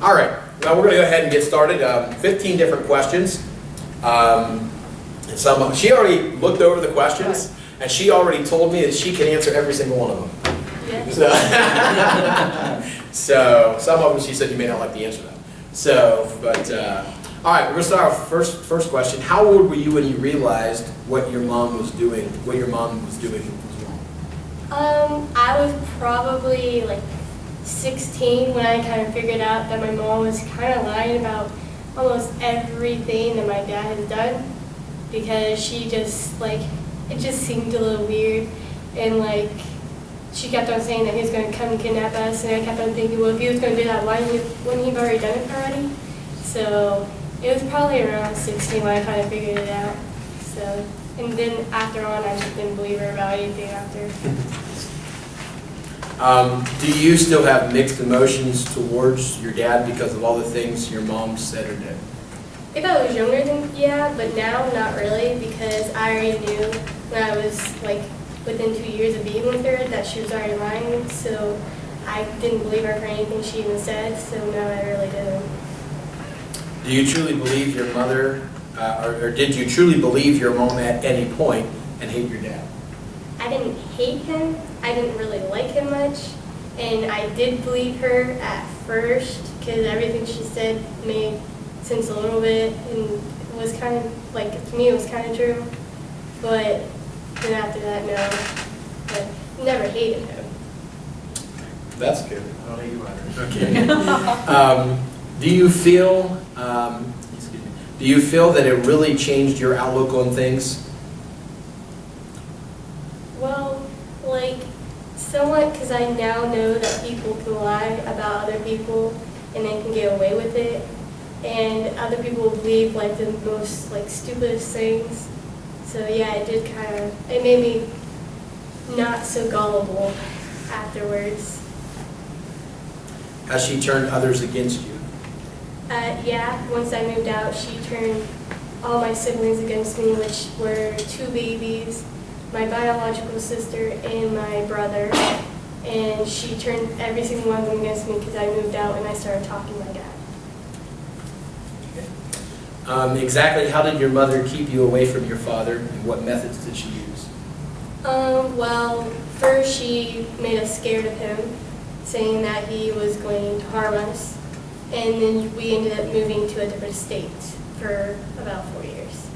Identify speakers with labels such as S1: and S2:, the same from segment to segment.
S1: All right, now we're going to go ahead and get started. 15 different questions. And she already looked over the questions, and she already told me that she can answer every single one of them.
S2: Yeah.
S1: So some of them she said you may not like the answer to. So, but all right, we're going to start off first question. How old were you when you realized what your mom was doing? What your mom was doing was wrong?
S2: I was probably like 16 when I kind of figured out that my mom was kind of lying about almost everything that my dad has done, because she just like, it just seemed a little weird, and like she kept on saying that he was going to come and kidnap us, and I kept on thinking, well, if he was going to do that, why wouldn't he have already done it already? So it was probably around 16 when I kind of figured it out. So, and then after on, I just didn't believe her about anything after.
S1: Do you still have mixed emotions towards your dad because of all the things your mom said or did?
S2: If I was younger, then yeah, but now not really, because I already knew when I was like within 2 years of being with her that she was already lying, so I didn't believe her for anything she even said, so now I really didn't.
S1: Do you truly believe your mother, or did you truly believe your mom at any point and hate your dad?
S2: I didn't hate him, I didn't really like him much, and I did believe her at first because everything she said made sense a little bit, and it was kind of, like, to me it was kind of true, but then after that, no. But never hated him.
S1: That's good. I don't hate you either. Okay. Do you feel, do you feel that it really changed your outlook on things?
S2: Well, like, somewhat, because I now know that people can lie about other people and they can get away with it, and other people believe like the most like stupidest things. So yeah, it did kind of, it made me not so gullible afterwards.
S1: Has she turned others against you?
S2: Yeah, once I moved out, she turned all my siblings against me, which were 2 babies, my biological sister and my brother, and she turned every single one of them against me because I moved out and I started talking to my dad.
S1: Exactly how did your mother keep you away from your father, and what methods did she use?
S2: Well, first she made us scared of him, saying that he was going to harm us, and then we ended up moving to a different state for about 4 years,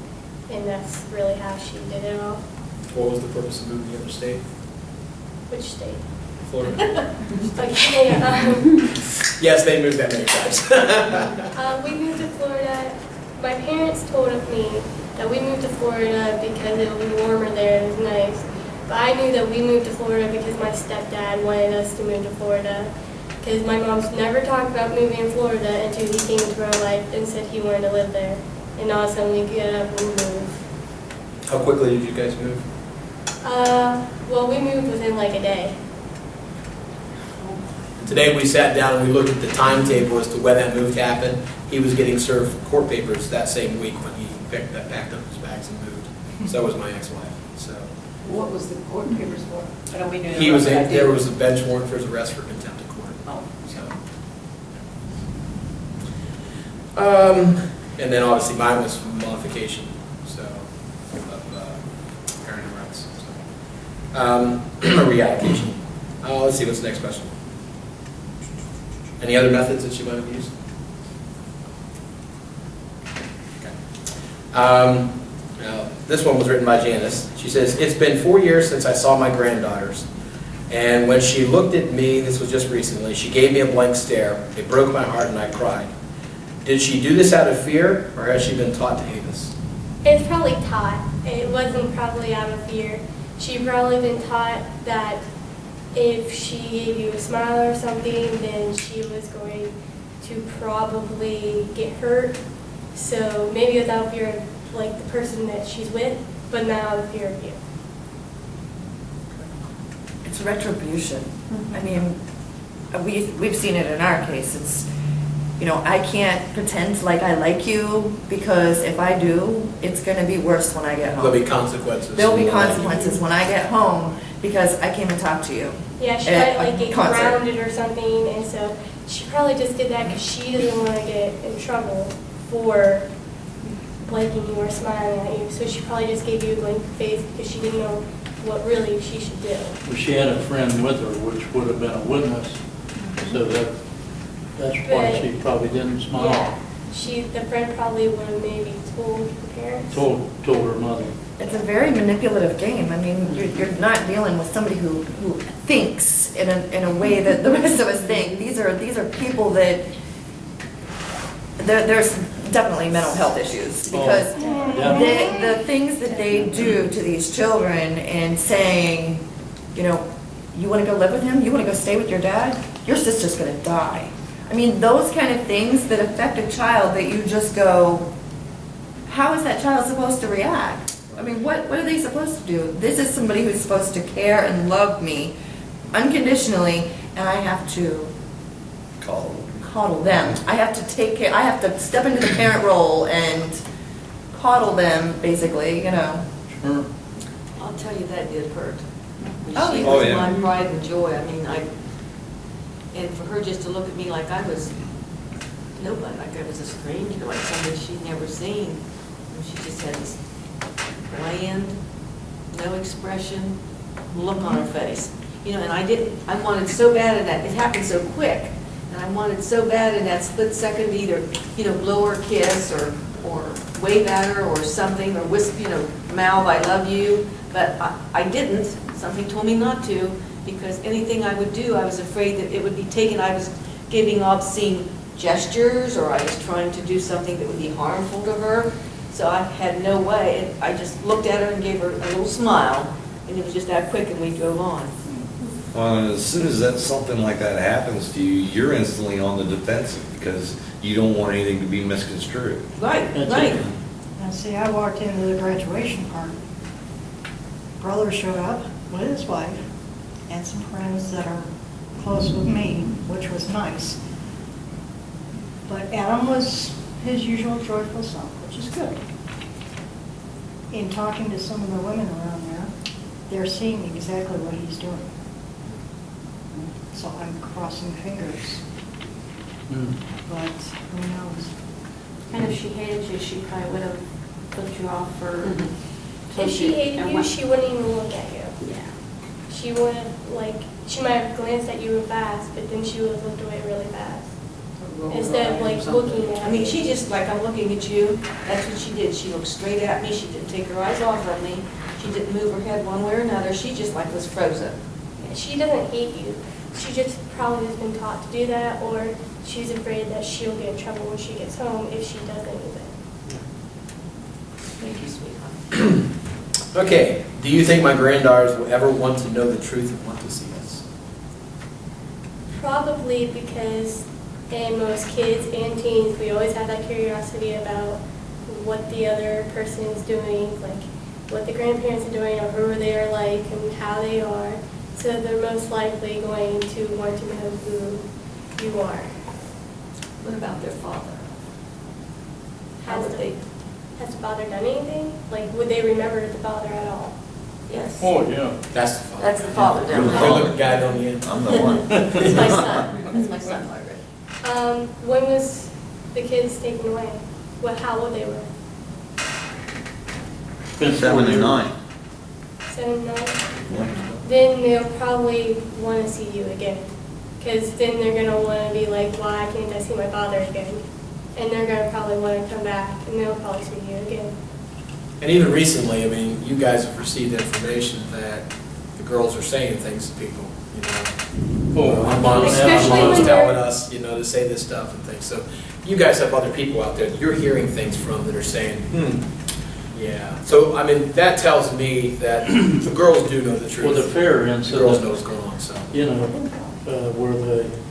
S2: and that's really how she did it all.
S1: What was the purpose of moving to the other state?
S2: Which state?
S1: Florida.
S2: Okay.
S1: Yes, they moved that many times.
S2: We moved to Florida. My parents told me that we moved to Florida because it would be warmer there and it was nice. But I knew that we moved to Florida because my stepdad wanted us to move to Florida. Because my mom's never talked about moving in Florida until he came into our life and said he wanted to live there. And all of a sudden we get up and move.
S1: How quickly did you guys move?
S2: Well, we moved within like a day.
S1: Today we sat down and we looked at the timetable as to when that move happened. He was getting served court papers that same week when he packed up his bags and moved. So was my ex-wife. So
S3: What was the court papers for? I don't mean to
S1: he was
S3: interrupt, but I
S1: there
S3: did.
S1: was a bench warrant for his arrest for contempt of court.
S3: Oh.
S1: So, and then obviously mine was modification, so of parental rights. So, reallocation. Let's see what's the next question. Any other methods that you might have used? Okay. Now, this one was written by Janice. She says, "It's been 4 years since I saw my granddaughters. And when she looked at me, this was just recently, she gave me a blank stare. It broke my heart and I cried. Did she do this out of fear, or has she been taught to hate us?"
S2: It's probably taught. It wasn't probably out of fear. She probably been taught that if she gave you a smile or something, then she was going to probably get hurt. So maybe without fear of like the person that she's with, but not out of fear of you.
S4: It's retribution. I mean, we've seen it in our case. It's, you know, I can't pretend like I like you, because if I do, it's going to be worse when I get home.
S1: There'll be consequences.
S4: There'll be consequences when I get home. because I came and talked to you.
S2: Yeah, she
S4: At
S2: might
S4: a
S2: like get
S4: concert.
S2: grounded or something, and so she probably just did that because she doesn't want to get in trouble for liking you or smiling at you. So she probably just gave you a blank face because she didn't know what really she should do.
S5: Well, she had a friend with her, which would have been a witness, so that's why she probably didn't smile.
S2: Yeah, the friend probably would have maybe told the parents.
S5: Told her mother.
S4: It's a very manipulative game. I mean, you're not dealing with somebody who thinks in a way that the rest of us think. These are people that there's definitely mental health issues because the things that they do to these children and saying, you know, you want to go live with him, you want to go stay with your dad, your sister's going to die. I mean, those kind of things that affect a child that you just go, how is that child supposed to react? I mean, what are they supposed to do? This is somebody who's supposed to care and love me unconditionally, and I have to coddle them. I have to take care, I have to step into the parent role and coddle them, basically, you know.
S5: Sure.
S3: I'll tell you, that did hurt.
S4: Oh,
S3: She
S4: yeah.
S3: was
S6: Oh, yeah.
S3: my pride and joy. I mean, and for her just to look at me like I was nobody, like I was a stranger, like somebody she'd never seen. And she just had this bland, no expression look on her face. You know, and I wanted so bad in that, it happened so quick, and I wanted so bad in that split second to either, you know, blow her a kiss or wave at her or something, or whisper, you know, mouth, I love you, but I didn't. Something told me not to, because anything I would do, I was afraid that it would be taken, I was giving obscene gestures, or I was trying to do something that would be harmful to her. So I had no way, and I just looked at her and gave her a little smile, and it was just that quick, and we drove on.
S6: Well, and as soon as something like that happens to you, you're instantly on the defensive because you don't want anything to be misconstrued.
S3: Right,
S5: That's
S3: right.
S5: it.
S7: Now, see, I walked into the graduation party. Brother showed up with his wife and some friends that are close with me, which was nice. But Adam was his usual joyful self, which is good. In talking to some of the women around there, they're seeing exactly what he's doing. So I'm crossing fingers,
S5: Mm.
S7: but who knows?
S8: And if she hated you, she probably would have flipped you off or
S2: If
S8: told
S2: she
S8: you.
S2: hated
S8: and
S2: you,
S8: what-
S2: she wouldn't even look at you.
S8: Yeah.
S2: She would have, like, she might have glanced at you real fast, but then she would have looked away really fast. Instead of, like, looking at
S3: I mean,
S2: you.
S3: she just, like, I'm looking at you, that's what she did. She looked straight at me, she didn't take her eyes off of me, she didn't move her head one way or another, she just like was frozen.
S2: She doesn't hate you. She just probably has been taught to do that, or she's afraid that she'll get in trouble when she gets home if she does anything.
S3: Thank you, sweetheart.
S1: Okay, do you think my granddaughters will ever want to know the truth and want to see us?
S2: Probably because in most kids and teens, we always have that curiosity about what the other person is doing, like what the grandparents are doing or who they are like and how they are. So they're most likely going to want to know who you are.
S3: What about their father? How
S2: Has
S3: would they?
S2: Has the father done anything? Like, would they remember the father at all?
S3: Yes.
S5: Oh, yeah.
S1: That's the father.
S3: That's the father down
S1: The
S3: there.
S1: little guy on the end.
S6: I'm the one.
S3: That's my son, that's my son, Margaret.
S2: When was the kids taken away? How old they were?
S5: Been 4 years.
S6: 79.
S2: 7, 9? Then they'll probably want to see you again. Because then they're going to want to be like, why can't I see my father again? And they're going to probably want to come back, and they'll probably see you again.
S1: And even recently, I mean, you guys have received information that the girls are saying things to people, you know.
S5: Oh,
S1: Our mom's
S2: Especially when
S1: telling
S2: they're-
S1: us, you know, to say this stuff and things. So you guys have other people out there that you're hearing things from that are saying, yeah. So, I mean, that tells me that the girls do know the truth.
S5: Well, the fair
S1: The girls know
S5: incident,
S1: what's going on, so.
S5: you know,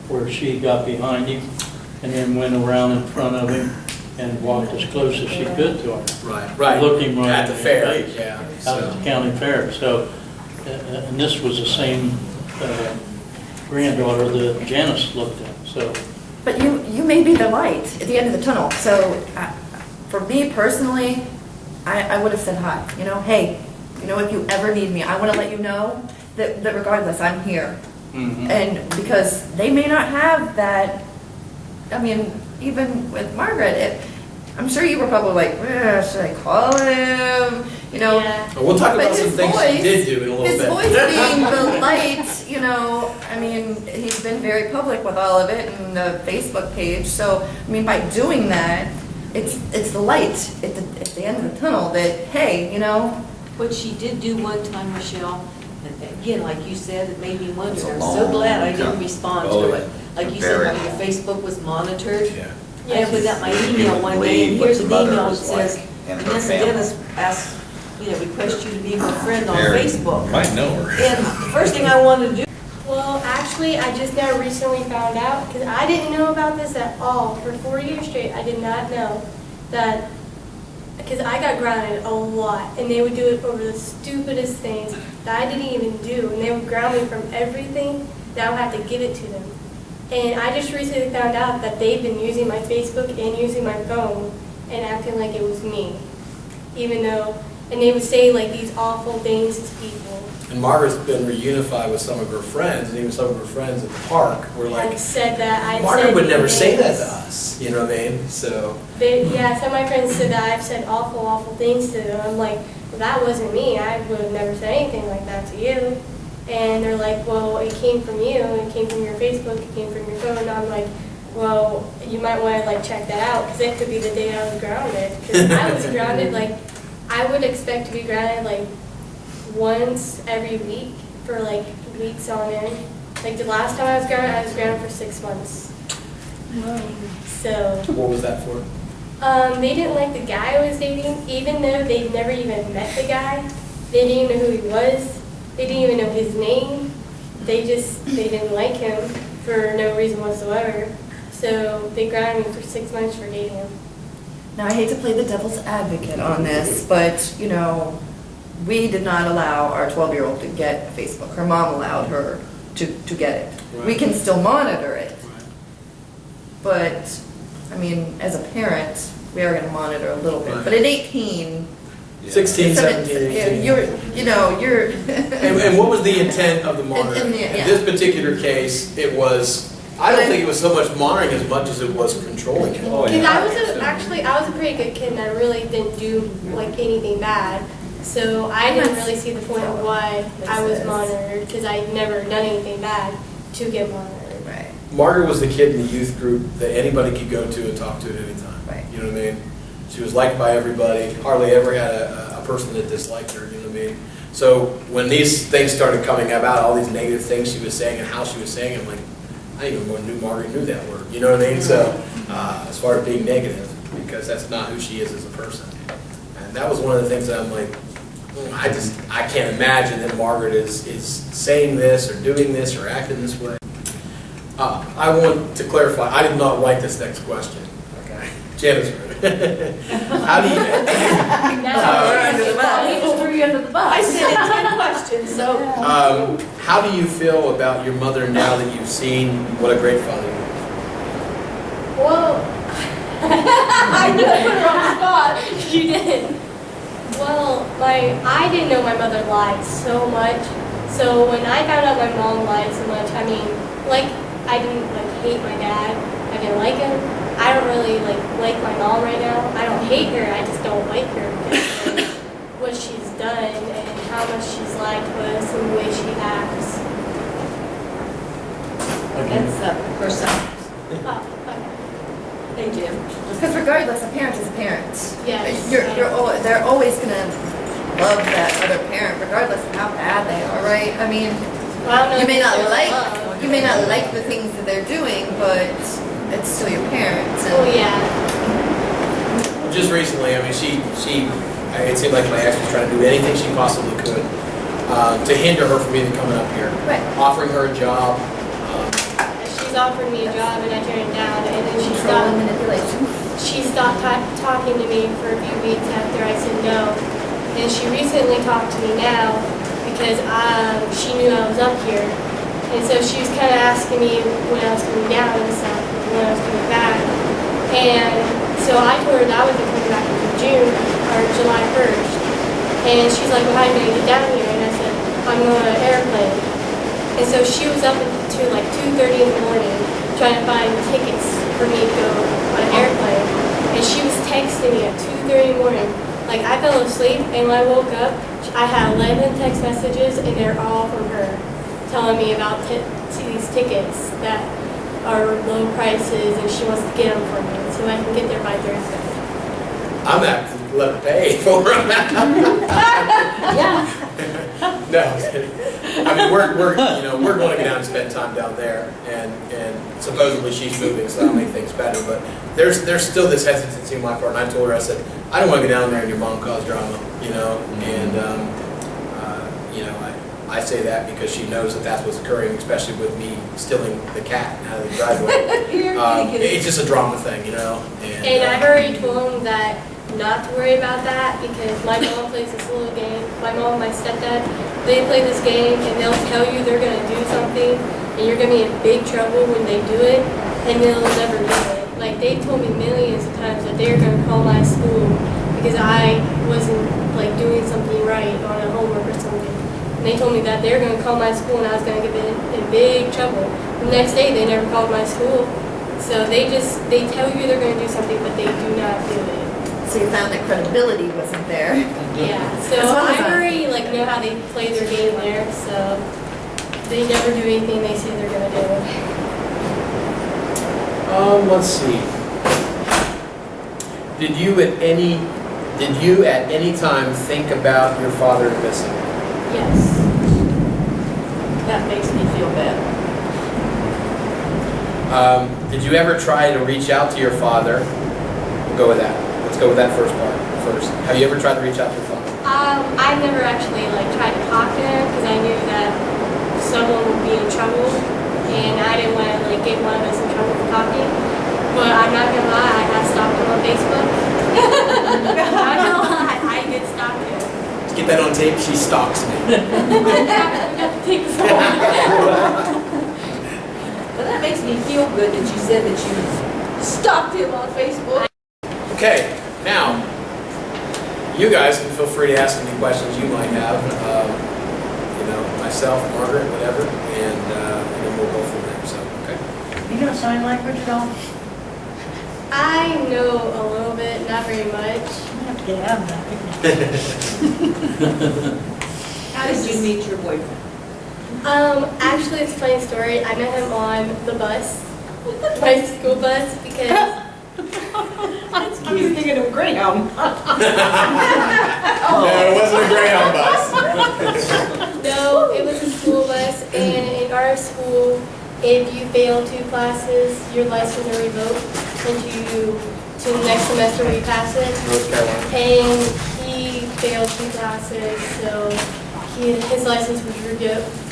S5: where she got behind him and then went around in front of him and walked as close as she could to him.
S1: Right.
S5: Looked him right
S1: At
S5: in
S1: the
S5: the
S1: fair,
S5: face.
S1: yeah.
S5: Out at
S1: So,
S5: the county fair. So, and this was the same granddaughter that Janice looked at, so.
S4: But you may be the light at the end of the tunnel. So for me personally, I would have said hi. You know, hey, you know, if you ever need me, I want to let you know that regardless, I'm here.
S5: Mhm.
S4: And because they may not have that, I mean, even with Margaret, I'm sure you were probably like, should I call him? You know?
S2: Yeah.
S1: We'll talk
S4: But
S1: about some
S4: his
S1: things
S4: voice-
S1: he did do in a little
S4: His
S1: bit.
S4: voice being the light, you know, I mean, he's been very public with all of it and the Facebook page. So, I mean, by doing that, it's the light at the end of the tunnel that, hey, you know,
S3: What she did do one time, Michelle, and again, like you said, it made me wonder,
S6: It's a
S3: I'm so glad I
S6: long
S3: didn't
S6: time.
S3: respond
S6: Oh,
S3: to
S6: yeah.
S3: it. Like you
S6: Very
S3: said, how your
S6: long.
S3: Facebook was monitored.
S1: Yeah.
S3: I opened up my email one day, and here's an email that says, Vanessa Dennis asked, request you to be my friend on
S6: Very-
S3: Facebook.
S6: Might know her.
S3: And the first thing I wanted to do,
S2: Well, actually, I just now recently found out, because I didn't know about this at all. For 4 years straight, I did not know that, because I got grounded a lot, and they would do it over the stupidest things that I didn't even do, and they would ground me from everything, that I would have to give it to them. And I just recently found out that they've been using my Facebook and using my phone and acting like it was me, even though, and they would say like these awful things to people.
S1: And Margaret's been reunified with some of her friends, and even some of her friends at the park were like,
S2: I've said that, I've said
S1: Margaret would never say that
S2: things.
S1: to us, you know what I mean? So,
S2: Yeah, some of my friends said that I've said awful, awful things to them. I'm like, well, that wasn't me. I would have never said anything like that to you. And they're like, well, it came from you. It came from your Facebook. It came from your phone. And I'm like, well, you might want to like check that out because it could be the day I was grounded. Because I was grounded like, I would expect to be grounded like once every week for like weeks on end. Like the last time I was grounded for 6 months. So.
S1: what was that for?
S2: They didn't like the guy I was dating, even though they'd never even met the guy. They didn't even know who he was. They didn't even know his name. They didn't like him for no reason whatsoever. So they grounded me for 6 months for dating him.
S4: now I hate to play the devil's advocate on this, but, you know, we did not allow our 12-year-old to get Facebook. Her mom allowed her to get it. We
S1: Right.
S4: can still monitor it, but, I mean, as a parent, we are gonna monitor a little bit.
S1: Right.
S4: But at 18,
S1: 16, 17, 18.
S4: you're.
S1: And what was the intent of the monitoring?
S4: And the-
S1: In this particular case, it was, I don't think it was so much monitoring as much as it was controlling it.
S6: Oh,
S2: Because
S6: yeah.
S2: I was a pretty good kid and I really didn't do like anything bad. So I didn't really see the point of why I was monitored because I'd never done anything bad to get monitored.
S4: Right.
S1: Margaret was the kid in the youth group that anybody could go to and talk to at any time.
S4: Right.
S1: You know what I mean? She was liked by everybody, hardly ever had a person that disliked her, you know what I mean? So when these things started coming about, all these negative things she was saying and how she was saying it, I'm like, I didn't even know Margaret knew that word, you know what I mean? So as far as being negative, because that's not who she is as a person. And that was one of the things that I'm like, I can't imagine that Margaret is saying this or doing this or acting this way. I want to clarify, I did not write this next question. Okay. Janice wrote it. How do you...
S8: Threw you under the bus.
S3: I sent in 10 questions, so.
S1: How do you feel about your mother now that you've seen what a great father you is?
S2: Well,
S3: I knew I put her on the spot.
S2: you did. Well, I didn't know my mother lied so much. So when I found out my mom lied so much, I mean, like, I didn't like hate my dad. I didn't like him. I don't really like my mom right now. I don't hate her. I just don't like her because of what she's done and how much she's lied to us and the way she acts.
S3: That's her son.
S2: Oh, okay.
S3: Hey, Jim.
S4: Because regardless, a parent is a parent.
S2: Yes.
S4: They're always gonna love that other parent, regardless of how bad they are, right? I mean,
S2: Well, I don't know
S4: you may
S2: if
S4: not
S2: they're
S4: like,
S2: love.
S4: you may not like the things that they're doing, but it's still your parent.
S2: Oh yeah.
S1: Just recently, I mean, it seemed like my ex was trying to do anything she possibly could to hinder her from even coming up here.
S4: Right.
S1: Offering her a job.
S2: She's offered me a job and I turned it down, and then
S4: Control and manipulation.
S2: she stopped talking to me for a few weeks after I said no. And she recently talked to me now because she knew I was up here. And so she was kind of asking me when I was coming down and stuff, when I was coming back. And so I told her that I wasn't coming back until June or July 1st. And she's like, well, how are you going to get down here? And I said, I'm I'm on an airplane. And so she was up until like 2:30 in the morning trying to find tickets for me to go on an airplane. And she was texting me at 2:30 in the morning. Like, I fell asleep, and when I woke up, I had 11 text messages, and they're all from her, telling me about these tickets that are low prices, and she wants to get them for me, so I can get there by Thursday.
S1: I'm gonna have to let her pay for them.
S3: Yeah.
S1: No, I'm kidding. I mean, we're going to go down and spend time down there, and supposedly she's moving, so that'll make things better. But there's still this hesitancy on my part, and I told her, I said, I don't want to go down there and your mom cause drama, you know. And I say that because she knows that that's what's occurring, especially with me stealing the cat out of the driveway. It's just a drama thing, you know.
S2: And I've already told him that not to worry about that because my mom plays this little game. My mom and my stepdad, they play this game and they'll tell you they're going to do something and you're going to be in big trouble when they do it and they'll never do it. Like, they told me millions of times that they were going to call my school because I wasn't like doing something right on a homework or something. And they told me that they were going to call my school and I was going to get in big trouble. The next day they never called my school. So they tell you they're going to do something but they do not do it.
S4: So you found that credibility wasn't there.
S2: Yeah, so I already know how they play their game there, so they never do anything they say they're gonna do.
S1: Let's see. Did you at any time think about your father missing?
S2: Yes.
S3: That makes me feel bad.
S1: Did you ever try to reach out to your father? We'll go with that. Let's go with that first part first. Have you ever tried to reach out to your father?
S2: I never actually tried to talk to him because I knew that someone would be in trouble, and I didn't want to get one of us in trouble for talking. But I'm not gonna lie, I have stalked him on Facebook. I'm not gonna lie, I did stalk him.
S1: Let's get that on tape. She stalks me.
S2: We have to take this one.
S3: But that makes me feel good that you said that you stalked him on Facebook.
S1: Okay, now, you guys can feel free to ask any questions you might have. Myself, Margaret, whatever, and then we'll go from there. So, okay.
S7: You know sign language at all?
S2: I know a little bit, not very much.
S7: You have to get out of that.
S3: How did you meet your boyfriend?
S2: Actually, it's a funny story. I met him on the bus, my school bus, because
S7: I was thinking of Greyhound.
S1: No, it wasn't a Greyhound bus.
S2: no, it was a school bus, and in our school, if you fail 2 classes, your license is revoked to the next semester we pass it.
S1: North Carolina.
S2: And he failed 2 classes, so his license was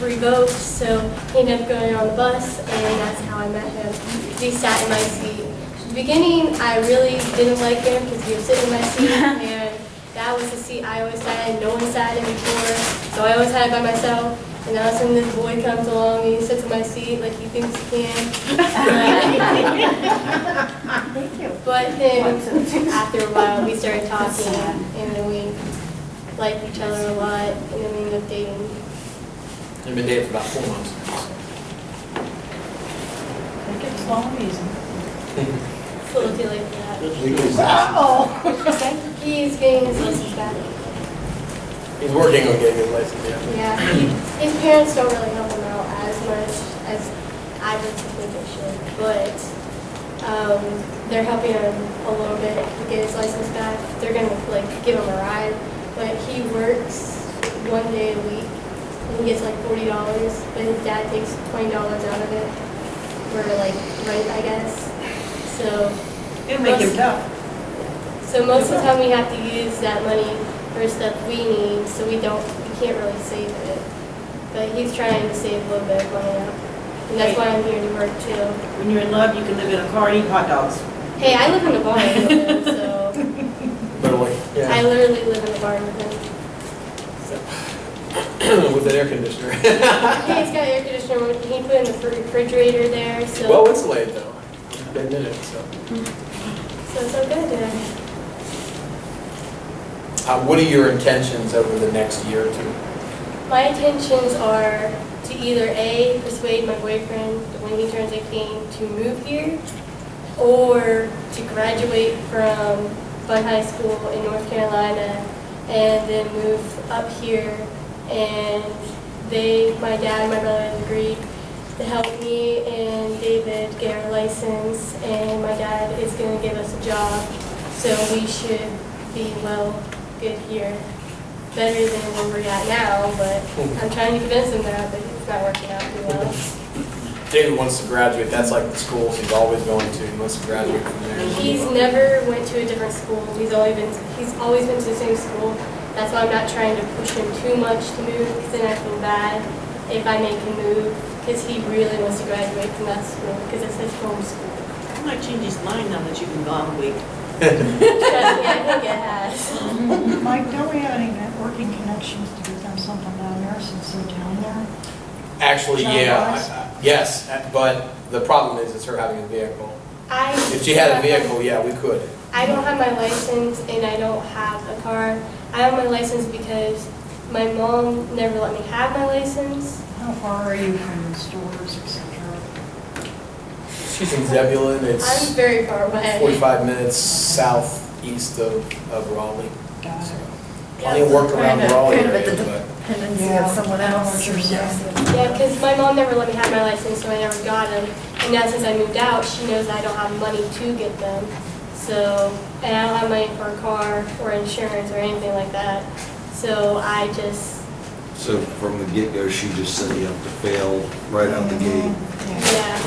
S2: revoked, so he ended up going on the bus, and that's how I met him. He sat in my seat. In the beginning, I really didn't like him because he was sitting in my seat, and that was the seat I always sat in. No one sat in before, so I always had it by myself. And all of a sudden, this boy comes along and he sits in my seat like he thinks he can.
S7: Thank you.
S2: But then, after a while, we started talking, and then we liked each other a lot, and then we ended up dating.
S1: They've been dating for about 4 months now.
S7: Take it slow and easy.
S2: It's a little too late for that.
S7: Uh-oh.
S2: He's getting his license back.
S1: He's working on getting his license, yeah.
S2: Yeah, his parents don't really help him out as much as I would think they should, but they're helping him a little bit to get his license back. They're gonna give him a ride, but he works 1 day a week and he gets $40, but his dad takes $20 out of it for rent, I guess. So
S7: It'll make him tough.
S2: So most of the time we have to use that money for stuff we need, so we can't really save it. But he's trying to save a little bit of money up. And that's why I'm here to work too.
S7: When you're in love, you can live in a car and eat hot dogs.
S2: Hey, I live in the barn, so
S1: Literally,
S2: I
S1: yeah.
S2: literally live in the barn with him.
S1: With an air conditioner.
S2: Hey, it's got air conditioner. He put in the refrigerator there, so
S1: Well insulated though. Been in it, so.
S2: it's all good.
S1: What are your intentions over the next year or two?
S2: My intentions are to either A, persuade my boyfriend when he turns 18 to move here, or to graduate from Bud High School in North Carolina and then move up here. And my dad and my brother have agreed to help me and David get our license, and my dad is going to give us a job, so we should be good here. Better than where we're at now, but I'm trying to convince him that, but it's not working out too well.
S1: David wants to graduate, that's like the schools he's always going to, he wants to graduate from there.
S2: He's never went to a different school. He's always been to the same school. That's why I'm not trying to push him too much to move, because then I feel bad if I make him move, because he really wants to graduate from that school, because it's his home school.
S3: I might change his mind now that you've been gone a week.
S2: Trust me, I think it has.
S7: Mike, don't we have any networking connections to get them something down there since they're down there?
S1: Actually,
S7: Job-wise?
S1: yes, but the problem is her having a vehicle.
S2: If
S1: If she had a vehicle, yeah, we could.
S2: I don't have my license and I don't have a car. I have my license because my mom never let me have my license.
S7: How far are you from the stores, et cetera?
S1: She's in Zebulon,
S2: I'm
S1: it's
S2: very far away.
S1: 45 minutes southeast of Raleigh.
S7: Got it.
S1: Plenty of work around the Raleigh
S4: Kind of
S1: area,
S4: at the
S1: but
S4: dependency of someone
S7: I know
S4: else.
S7: what you're saying.
S2: Yeah, because my mom never let me have my license, so I never got them. And now since I moved out, she knows I don't have money to get them. So, and I don't have money for a car or insurance or anything like that. So I just,
S6: So from the get-go, she just set you up to fail right out the gate.
S2: yeah.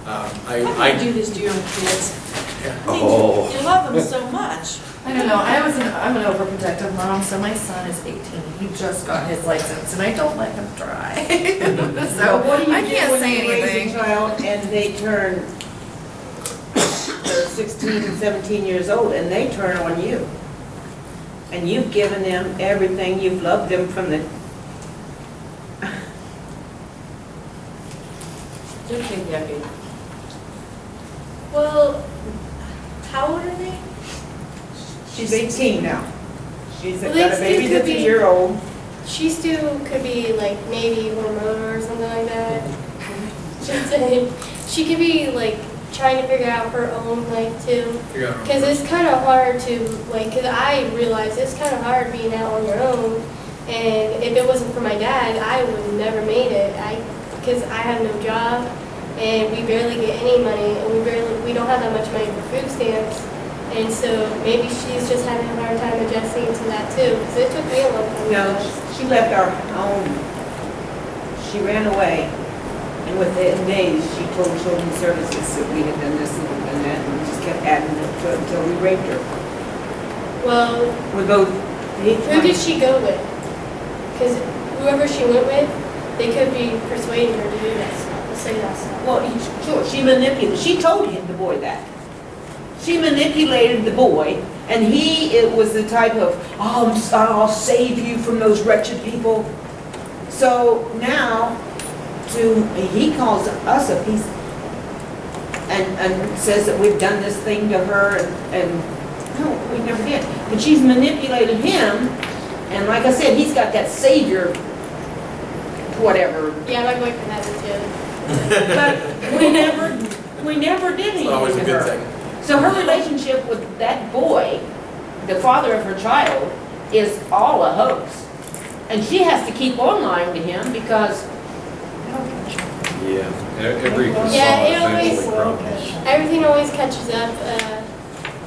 S3: How do you
S1: I
S3: do this to your own kids?
S6: Oh.
S3: You love them so much.
S4: I don't know, I'm an overprotective mom, so my son is 18, he just got his license, and I don't let him drive. So,
S9: What do you
S4: I
S9: do
S4: can't
S9: when
S4: say
S9: you raise a
S4: anything.
S9: child and they turn, they're 16 and 17 years old and they turn on you? And you've given them everything, you've loved them from the,
S3: It's okay, Debbie.
S2: Well, how old are they?
S9: she's 18 now. She's
S2: Well,
S9: got
S2: they
S9: a baby
S2: still
S9: that's
S2: could
S9: a
S2: be-
S9: year old.
S2: She still could be like maybe hormonal or something like that. She could be like trying to figure out her own life too.
S1: figure out.
S2: Because it's kind of hard to, like, because I realize it's kind of hard being out on your own. And if it wasn't for my dad, I would have never made it. Because I have no job and we barely get any money and we don't have that much money for food stamps. And so maybe she's just having a hard time adjusting to that too. Because it took me a long time. to
S9: No,
S2: adjust.
S9: she left our home. She ran away. And within days, she told Children's Services that we had done this and done that, and we just kept adding it to it until we raped her.
S2: Well,
S9: We both.
S2: who did she go with? Because whoever she went with, they could be persuading her to do that stuff, to say that stuff.
S9: Well, sure, she manipulated, she told him, the boy, that. She manipulated the boy, and it was the type of, oh, I'll save you from those wretched people. So now, he calls us a piece, and says that we've done this thing to her, and no, we never did. But she's manipulated him, and like I said, he's got that savior, whatever.
S2: Yeah, my boyfriend has it too.
S9: But we never did
S1: It's
S9: anything
S1: not always a
S9: to
S1: good
S9: her.
S1: thing.
S9: So her relationship with that boy, the father of her child, is all a hoax. And she has to keep on lying to him because,
S6: Yeah, every facade
S2: Yeah, it always-
S6: eventually crumbles.
S2: Everything always catches up.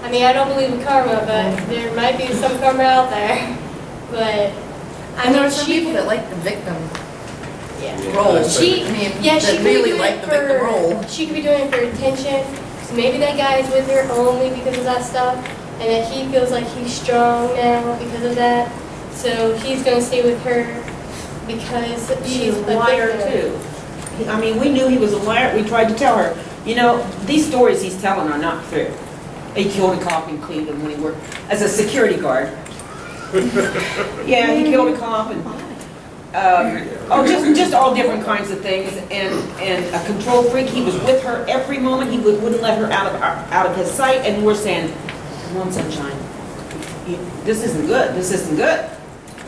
S2: I mean, I don't believe in karma, but there might be some karma out there. But, I
S4: And there
S2: mean,
S4: are some people that like the victim
S2: yeah.
S4: role.
S2: She,
S4: I mean,
S2: yeah, she
S4: that
S2: could be
S4: really
S2: doing
S4: like
S2: it
S4: the victim role.
S2: for, she could be doing it for attention. So maybe that guy is with her only because of that stuff, and that he feels like he's strong now because of that. So he's gonna stay with her because
S9: he's
S2: she's
S9: a liar
S2: victim.
S9: too. I mean, we knew he was a liar. We tried to tell her, you know, these stories he's telling are not true. He killed a cop in Cleveland when he worked as a security guard. Yeah, he killed a cop and, just all different kinds of things. And a control freak. He was with her every moment. He wouldn't let her out of his sight. And we're saying, come on, sunshine. this isn't good, this isn't good.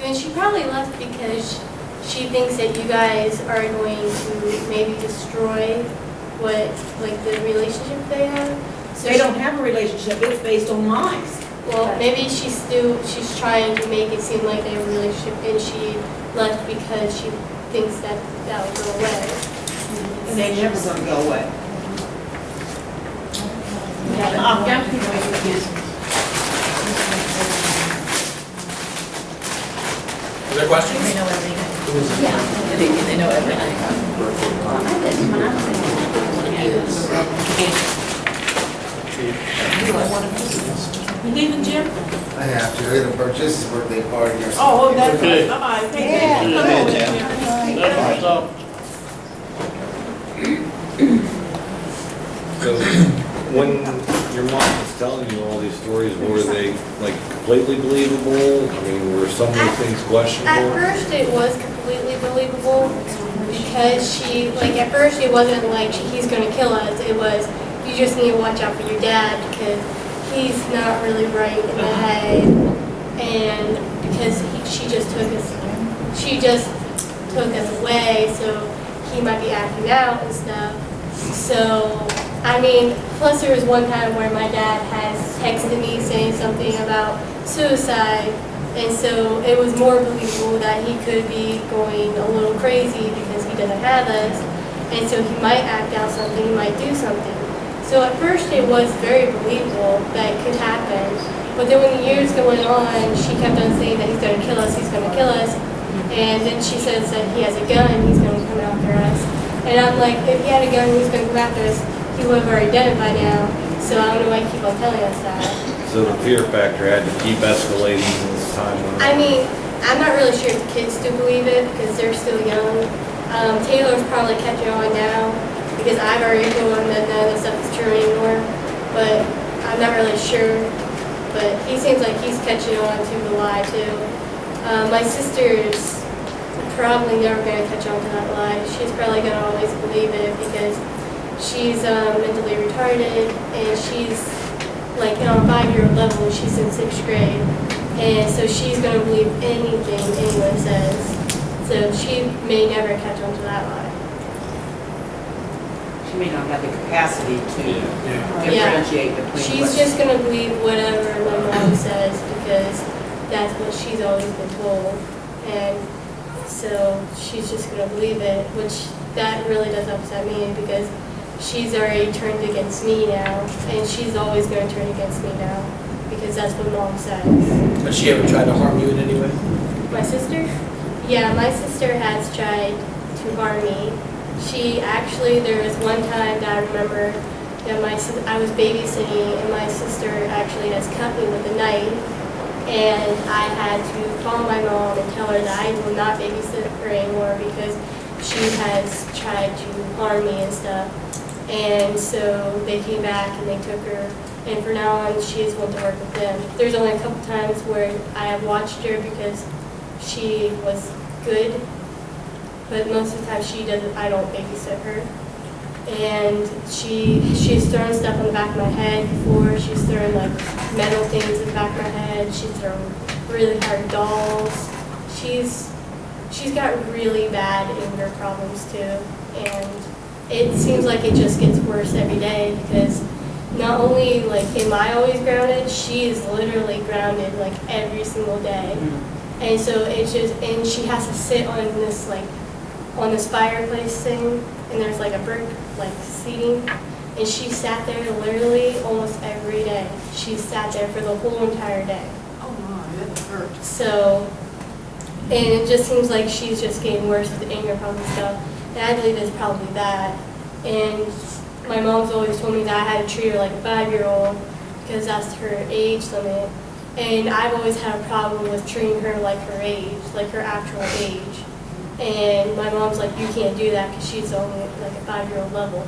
S2: And she probably left because she thinks that you guys are going to maybe destroy what, like, the relationship they have. So
S9: They don't have a relationship, it's based on lies.
S2: Well, maybe she's trying to make it seem like they have a relationship, and she left because she thinks that will go away.
S9: And they never gonna go away.
S1: Are there questions?
S4: They know everything. They know everything.
S3: You leaving, Jim?
S10: I have to, they're gonna purchase his birthday party or something.
S3: Oh, that's
S5: Okay.
S3: right. Bye-bye. Take
S7: Yeah.
S3: care.
S5: Good idea, That's what's up.
S6: So when your mom was telling you all these stories, were they like completely believable? I mean, were some of the things
S2: At
S6: questionable?
S2: first, it was completely believable because she, like, at first it wasn't like he's gonna kill us. It was, you just need to watch out for your dad because he's not really right in the head, and because she just took us away, so he might be acting out and stuff. So, I mean, plus there was one time where my dad has texted me saying something about suicide, and so it was more believable that he could be going a little crazy because he doesn't have us, and so he might act out something, he might do something. So at first it was very believable that it could happen, but then when the years going on, she kept on saying that he's gonna kill us, he's gonna kill us, and then she says that he has a gun, he's gonna come after us. And I'm like, if he had a gun, he's gonna come after us, he would have already done it by now, so I don't know why he keep on telling us that.
S6: So the fear factor had to keep escalating as time went on.
S2: I mean, I'm not really sure if the kids do believe it because they're still young. Taylor's probably catching on now because I've already told him that none of the stuff is true anymore, but I'm not really sure. But he seems like he's catching on to the lie too. My sister's probably never going to catch on to that lie. She's probably going to always believe it because she's mentally retarded and she's like on a 5-year-old level and she's in 6th grade. And so she's going to believe anything anyone says. So she may never catch on to that lie.
S9: She may not have the capacity to
S6: Yeah.
S9: differentiate between
S2: She's
S9: what's.
S2: just going to believe whatever my mom says because that's what she's always been told. And so she's just going to believe it, which that really does upset me because she's already turned against me now, and she's always going to turn against me now because that's what mom says.
S1: Has she ever tried to harm you in any way?
S2: My sister? Yeah, my sister has tried to harm me. She actually, there was one time that I remember that I was babysitting and my sister actually has cut me with a knife, and I had to call my mom and tell her that I will not babysit her anymore because she has tried to harm me and stuff. And so they came back and they took her, and from now on she is willing to work with them. There's only a couple times where I have watched her because she was good, but most of the time I don't babysit her. And she's thrown stuff on the back of my head before. She's thrown like metal things in the back of my head. She's thrown really hard dolls. She's got really bad anger problems too, and it seems like it just gets worse every day because not only like am I always grounded, she is literally grounded like every single day. And so it's just, and she has to sit on this fireplace thing, and there's like a brick like seating, and she sat there literally almost every day. She sat there for the whole entire day.
S3: Oh my, that hurt.
S2: So, and it just seems like she's just getting worse with the anger problems and stuff. And I believe it's probably that. And my mom's always told me that I had to treat her like a 5-year-old because that's her age limit. And I've always had a problem with treating her like her age, like her actual age. And my mom's like, you can't do that because she's only like a 5-year-old level.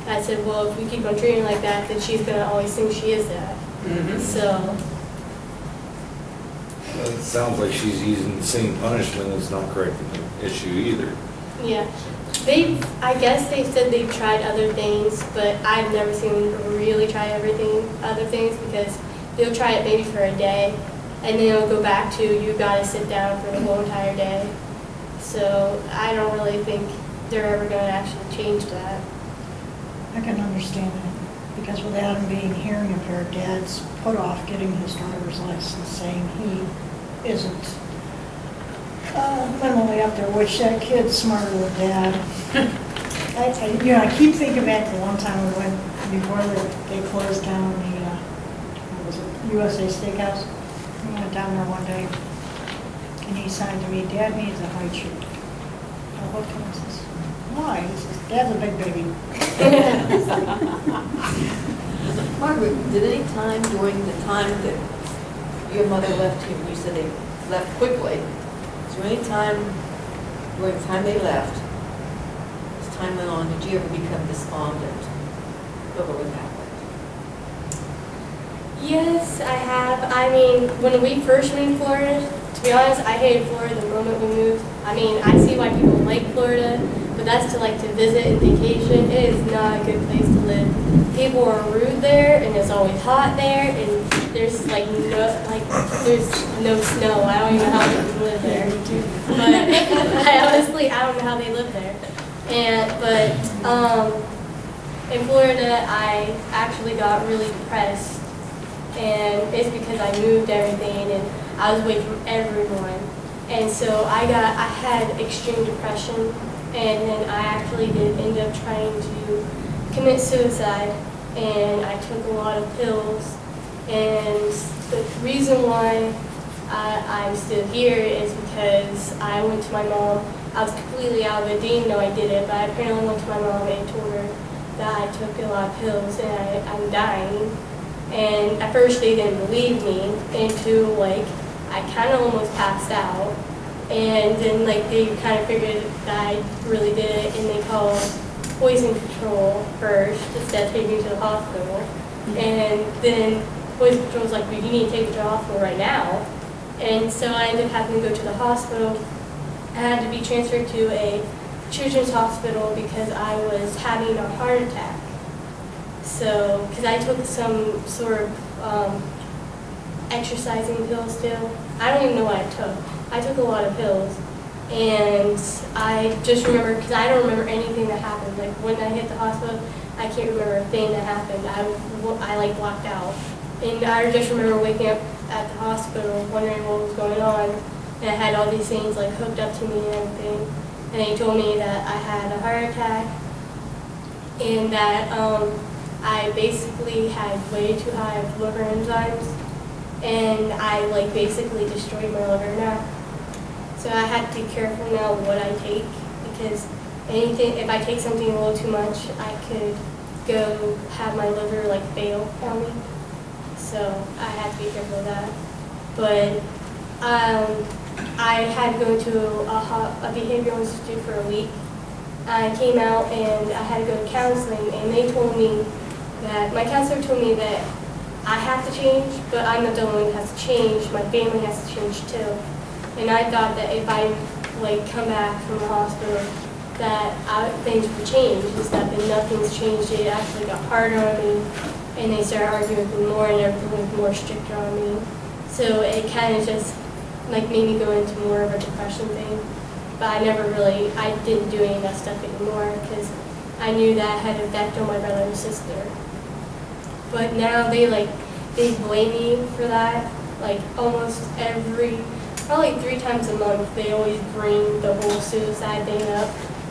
S2: I said, well, if we keep on treating her like that, then she's going to always think she is that. So,
S6: It sounds like she's using the same punishment that's not correcting the issue either.
S2: yeah. I guess they said they've tried other things, but I've never seen them really try other things because they'll try it maybe for a day, and then it'll go back to you gotta sit down for the whole entire day. So I don't really think they're ever gonna actually change that.
S7: I can understand that, because without him being hearing impaired, Dad's put off getting his driver's license, saying he isn't mentally up there, which that kid's smarter than Dad. I keep thinking back to one time we went, before they closed down the, what was it, USA Steakhouse. We went down there one day, and he signed to me, Dad needs a high shoe. I looked at him and says, why? He says, Dad's a big baby.
S3: Margaret, did any time during the time that your mother left here, you said they left quickly, is there any time during the time they left, as time went on, did you ever become despondent over what happened?
S2: Yes, I have. I mean, when we first moved to Florida, to be honest, I hated Florida the moment we moved. I mean, I see why people like Florida, but that's to visit and vacation. It is not a good place to live. People are rude there, and it's always hot there, and there's there's no snow. I don't even know how they can live there. But I don't know how they live there. In Florida, I actually got really depressed. And it's because I moved everything and I was away from everyone. And so I had extreme depression, and then I actually did end up trying to commit suicide, and I took a lot of pills. And the reason why I'm still here is because I went to my mom. I was completely out of it, didn't even know I did it, but I apparently went to my mom and told her that I took a lot of pills and I'm dying. And at first they didn't believe me until I kind of almost passed out. And then they kind of figured that I really did it, and they called poison control first instead of taking me to the hospital. And then poison control was like, well, you need to take me to the hospital right now. And so I ended up having to go to the hospital. I had to be transferred to a children's hospital because I was having a heart attack. So, because I took some sort of exercising pills still. I don't even know what I took. I took a lot of pills. And I just remember, because I don't remember anything that happened. When I hit the hospital, I can't remember a thing that happened. I blacked out. And I just remember waking up at the hospital wondering what was going on. And I had all these things hooked up to me and everything. And they told me that I had a heart attack and that I basically had way too high of liver enzymes, and I basically destroyed my liver now. So I have to be careful now what I take, because if I take something a little too much, I could go have my liver fail on me. So I have to be careful of that. But I had to go to a behavioral institute for a week. I came out and I had to go to counseling, and they told me that my counselor told me that I have to change, but I'm not the only one that has to change. My family has to change too. And I thought that if I come back from the hospital, that things would change. Instead, but nothing's changed. It actually got harder on me, and they started arguing with me more, and everything was more stricter on me. So it kind of just made me go into more of a depression thing. But I didn't do any of that stuff anymore because I knew that had an effect on my brother and sister. But now they blame me for that. Almost probably 3 times a month, they always bring the whole suicide thing up.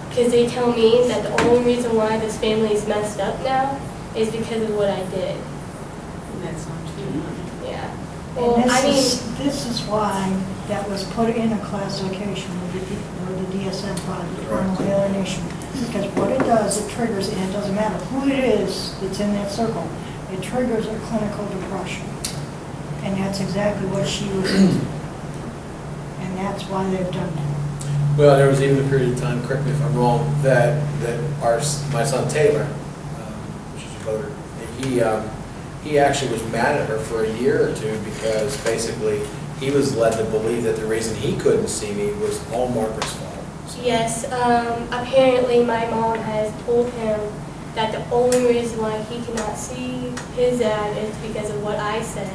S2: Because they tell me that the only reason why this family is messed up now is because of what I did.
S3: And that's not true.
S2: Yeah.
S7: And this is why that was put in a classification of the DSM product, parental alienation. Because what it does, it triggers, and it doesn't matter who it is that's in that circle, it triggers a clinical depression. And that's exactly what she was into. And that's why they've done that.
S1: Well, there was even a period of time, correct me if I'm wrong, that my son Taylor, which is a voter, he actually was mad at her for a year or two because basically he was led to believe that the reason he couldn't see me was all Margaret's fault.
S2: Yes, apparently my mom has told him that the only reason why he cannot see his dad is because of what I said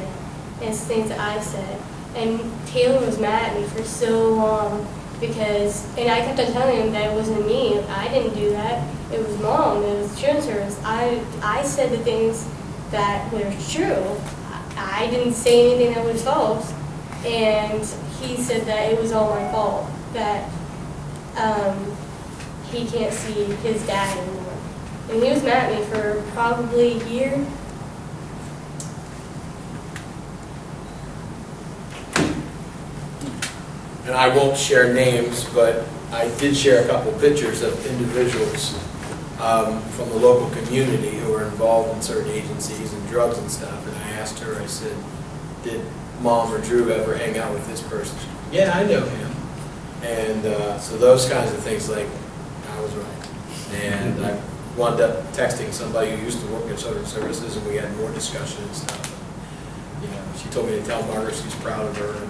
S2: and things that I said. And Taylor was mad at me for so long because, and I kept on telling him that it wasn't me. I didn't do that. It was Mom. It was children's service. I said the things that were true. I didn't say anything that was false. And he said that it was all my fault, that he can't see his dad anymore. And he was mad at me for probably a year.
S1: And I won't share names, but I did share a couple pictures of individuals from the local community who are involved in certain agencies and drugs and stuff. And I asked her, I said, did Mom or Drew ever hang out with this person? Yeah, I know him. And so those kinds of things, like, I was right. And I wound up texting somebody who used to work at Children's Services, and we had more discussion and stuff. You know, she told me to tell Margaret she's proud of her.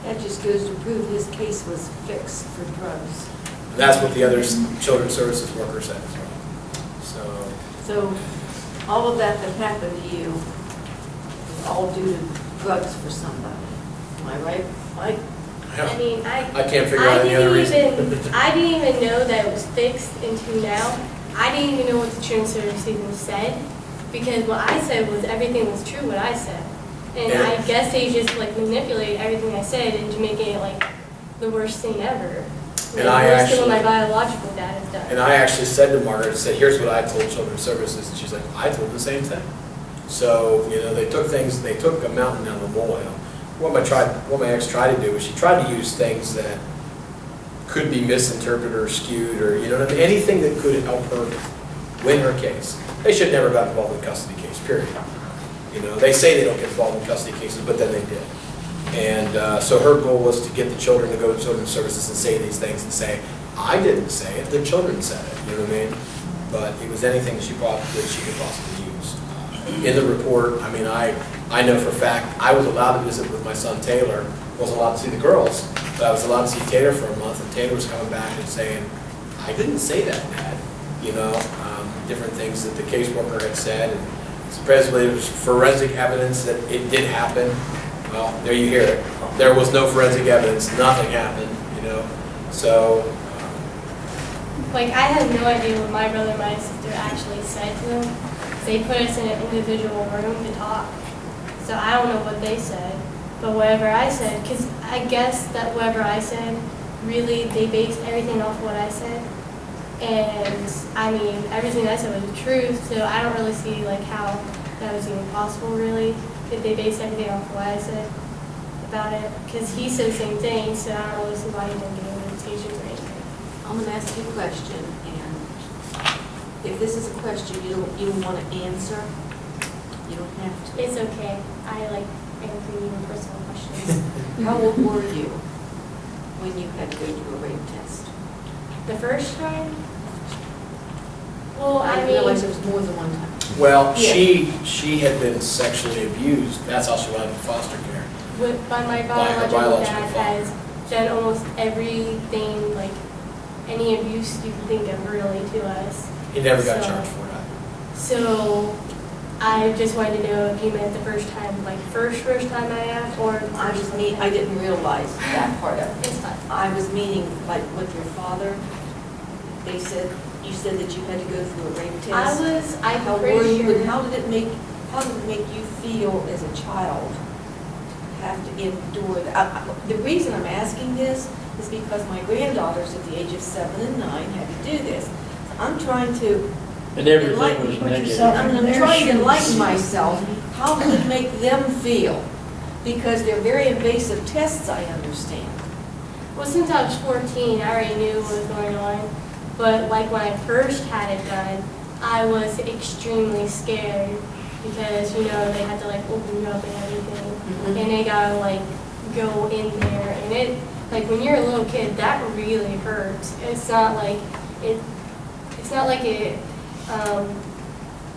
S3: That just goes to prove his case was fixed for drugs.
S1: And that's what the other Children's Services worker said as well.
S3: So all of that happened to you was all due to drugs for somebody. Am I right, Mike?
S2: I mean,
S1: I can't figure out any other reason.
S2: I didn't even know that it was fixed until now. I didn't even know what the children's service even said, because what I said was everything was true what I said. And
S1: Yeah.
S2: I guess they just like manipulated everything I said into making it like the worst thing ever.
S1: And
S2: Like,
S1: I
S2: worse than what my
S1: actually-
S2: biological dad has done.
S1: And I actually said to Margaret, I said, here's what I told Children's Services, and she's like, I told the same thing. So, you know, they took a mountain down the molehill. What my ex tried to do was she tried to use things that could be misinterpreted or skewed, or, you know what I mean, anything that could help her win her case. They should never got involved in a custody case, period. You know, they say they don't get involved in custody cases, but then they did. And so her goal was to get the children to go to Children's Services and say these things and say, I didn't say it, the children said it, you know what I mean? But it was anything that she could possibly use. In the report, I mean, I know for a fact, I was allowed to visit with my son Taylor, wasn't allowed to see the girls, but I was allowed to see Taylor for a month, and Taylor was coming back and saying, I didn't say that, Dad, you know, different things that the caseworker had said, and supposedly there was forensic evidence that it did happen. Well, there you hear it. There was no forensic evidence, nothing happened, you know, so.
S2: Like, I had no idea what my brother and my sister actually said to them. They put us in an individual room to talk. So I don't know what they said, but whatever I said, because I guess that whatever I said, really, they based everything off what I said. And, I mean, everything I said was the truth, so I don't really see, like, how that was even possible, really, if they based everything off what I said about it. Because he said the same thing, so I don't really see why he didn't get invitations or anything.
S3: I'm gonna ask you a question, and if this is a question you don't want to answer, you don't have to.
S2: It's okay. I like answering even personal questions.
S3: How old were you when you had to go do a rape test?
S2: The first time? Well, I
S3: realize
S2: mean,
S3: there was more than one time.
S1: Well,
S3: Yeah.
S1: she had been sexually abused, that's how she wound up in foster care.
S2: by my
S1: her
S2: biological
S1: biological
S2: dad
S1: father.
S2: has done almost everything, like any abuse you can think of, really, to us.
S1: He never got
S2: So-
S1: charged for that.
S2: So I just wanted to know if you meant the first time, like first time I asked, or
S3: I didn't realize that part of it.
S2: It's fine.
S3: I was meaning, like, with your father, you said that you had to go through a rape test.
S2: I'm
S3: How were
S2: pretty
S3: you,
S2: sure.
S3: and how did it make you feel as a child to have to endure that? The reason I'm asking this is because my granddaughters at the age of 7 and 9 had to do this. So I'm trying to
S5: And everything was
S7: Put
S5: negative.
S7: yourself
S3: I'm
S7: in their
S3: trying to
S7: shoes.
S3: enlighten myself. How would it make them feel? Because they're very invasive tests, I understand.
S2: Well, since I was 14, I already knew what was going on. But like when I first had it done, I was extremely scared because, you know, they had to like open you up and everything.
S3: Mhm.
S2: And they gotta like go in there. And it, like when you're a little kid, that really hurts. It's not like it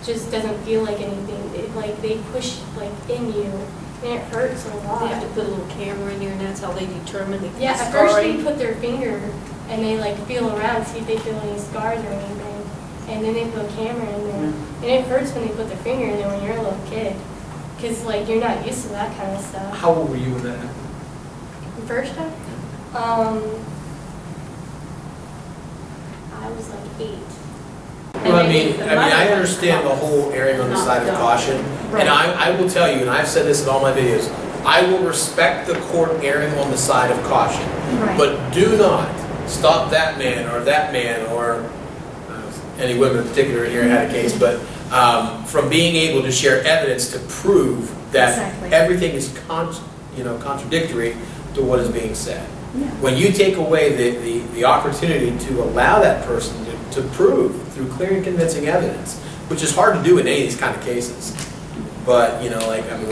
S2: just doesn't feel like anything. It, like they push like in you and it hurts a lot.
S3: They have to put a little camera in there, and that's how they determine the
S2: Yeah, at first they
S3: scarring.
S2: put their finger and they like feel around, see if they feel any scars or anything. And then they put a camera in there. And it hurts when they put their finger in there when you're a little kid. because like you're not used to that kind of stuff.
S1: How old were you when that happened?
S2: The first time, I was like 8.
S1: Well, I understand the whole erring on the side of caution, and I will tell you, and I've said this in all my videos, I will respect the court erring on the side of caution,
S7: Right.
S1: but do not stop that man, or any women in particular here had a case, but from being able to share evidence to prove that
S7: Exactly.
S1: everything is contradictory to what is being said. When you take away the opportunity to allow that person to prove through clear and convincing evidence, which is hard to do in any of these kind of cases. But,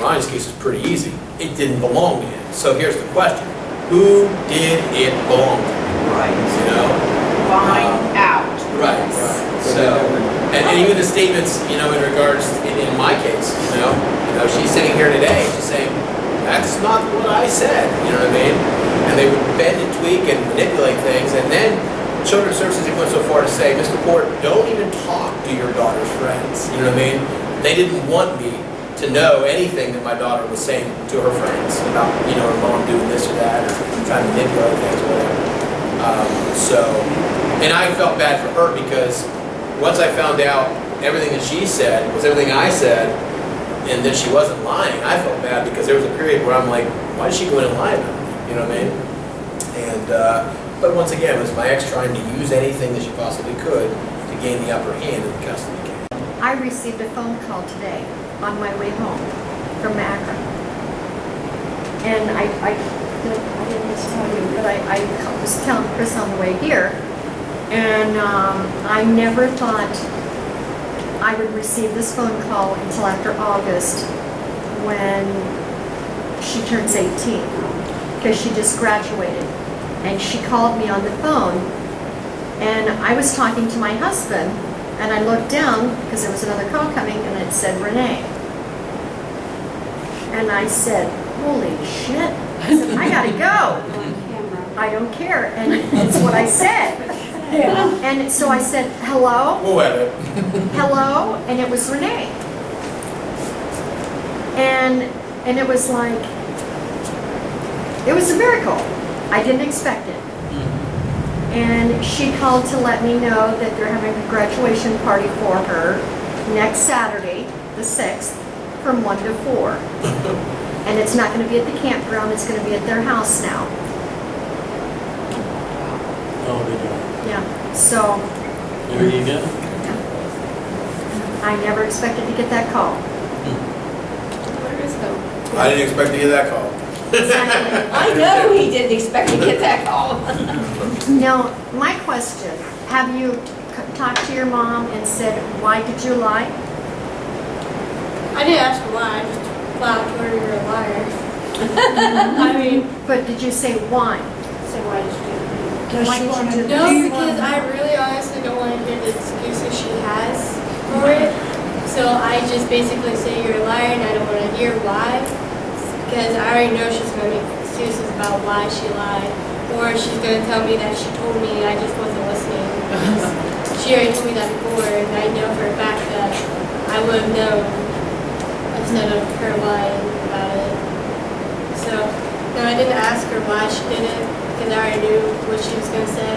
S1: Ronnie's case is pretty easy. It didn't belong to him. So here's the question. Who did it belong to?
S9: Right.
S1: You know?
S9: Find out.
S1: Right. So, and even the statements, in regards, in my case, she's sitting here today, she's saying, that's not what I said, you know what I mean? And they would bend and tweak and manipulate things, and then Children's Services went so far to say, Mr. Court, don't even talk to your daughter's friends, you know what I mean? They didn't want me to know anything that my daughter was saying to her friends about, her mom doing this or that, or trying to manipulate things, or whatever. And I felt bad for her because once I found out everything that she said was everything I said, and that she wasn't lying, I felt bad because there was a period where I'm like, why did she go in and lie about me? You know what I mean? And, but once again, it was my ex trying to use anything that she possibly could to gain the upper hand in the custody case.
S11: I received a phone call today on my way home from Akron. And I didn't tell you, but I was telling Chris on the way here, and I never thought I would receive this phone call until after August when she turns 18, because she just graduated. And she called me on the phone, and I was talking to my husband, and I looked down because there was another call coming, and it said Renee. And I said, holy shit. I said, I gotta go. I don't care. And it's what I said. And so I said, hello?
S1: We'll edit.
S11: Hello? And it was Renee. And it was like, it was a miracle. I didn't expect it. And she called to let me know that they're having a graduation party for her next Saturday, the 6th, from 1 to 4. And it's not going to be at the campground, it's going to be at their house now.
S5: Oh, did you?
S11: Yeah, so
S5: There you go.
S11: I never expected to get that call.
S8: Where is though?
S1: I didn't expect to get that call.
S9: I know he didn't expect to get that call.
S11: Now, my question, have you talked to your mom and said, why did you lie?
S2: I didn't ask her why, I just flat out told her you're a liar. I mean,
S11: But did you say why?
S2: so why did you do it?
S7: Does
S11: Why
S7: she
S11: did
S7: want
S11: you
S7: to?
S11: do
S2: No,
S11: Do you
S2: because
S11: want-
S2: I really honestly don't want to hear the excuses she has for it. So I just basically say you're a liar and I don't want to hear why. Because I already know she's going to make excuses about why she lied. Or she's going to tell me that she told me and I just wasn't listening. She already told me that before and I know for a fact that I would have known instead of her lying about it. So, no, I didn't ask her why she did it because I already knew what she was going to say.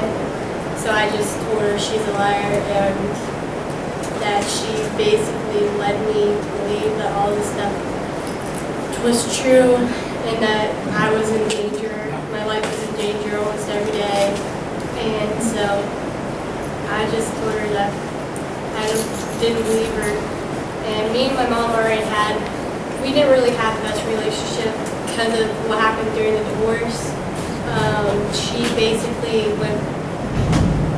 S2: So I just told her she's a liar and that she basically led me to believe that all this stuff was true and that I was in danger. My life was in danger almost every day. And so I just told her that I didn't believe her. And me and my mom already we didn't really have the best relationship because of what happened during the divorce. She basically went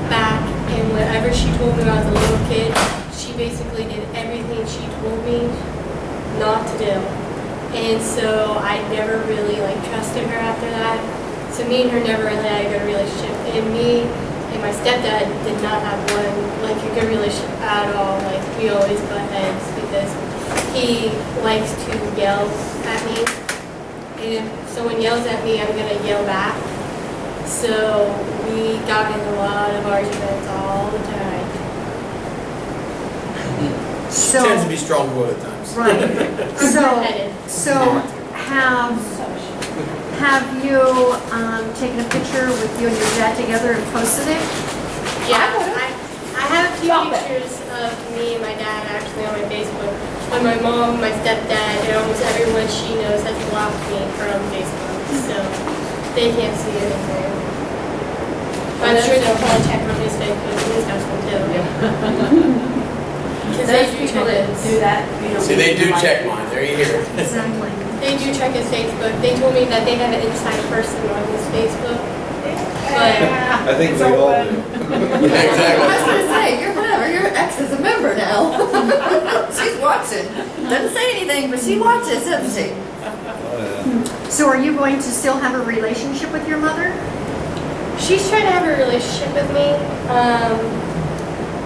S2: back and whatever she told me when I was a little kid, she basically did everything she told me not to do. And so I never really trusted her after that. So me and her never really had a good relationship. And me and my stepdad did not have a good relationship at all. We always butt heads because he likes to yell at me. And if someone yells at me, I'm gonna yell back. So we got in a lot of arguments all the time.
S1: She tends to be strong-willed at times.
S11: Right. So,
S2: hard-headed.
S11: so have you taken a picture with you and your dad together and posted it?
S2: Yeah, I have a few pictures of me and my dad actually on my Facebook. But my mom, my stepdad, and almost everyone she knows has blocked me from Facebook, so they can't see anything. But I'm sure they'll probably check on his Facebook and his husband too. Because they
S8: Those
S2: do
S8: people
S2: check
S8: that
S2: his,
S8: do that, you know.
S1: See, they do check mine, there you hear it.
S11: Exactly.
S2: they do check his Facebook. They told me that they have an inside person on his Facebook. But
S6: I think we all do.
S4: I was
S1: Exactly.
S4: gonna say, you're whatever, your ex is a member now. She's watching. Doesn't say anything, but she watches, doesn't she?
S6: Oh,
S11: So are you going to still have a relationship with your mother?
S2: she's trying to have a relationship with me.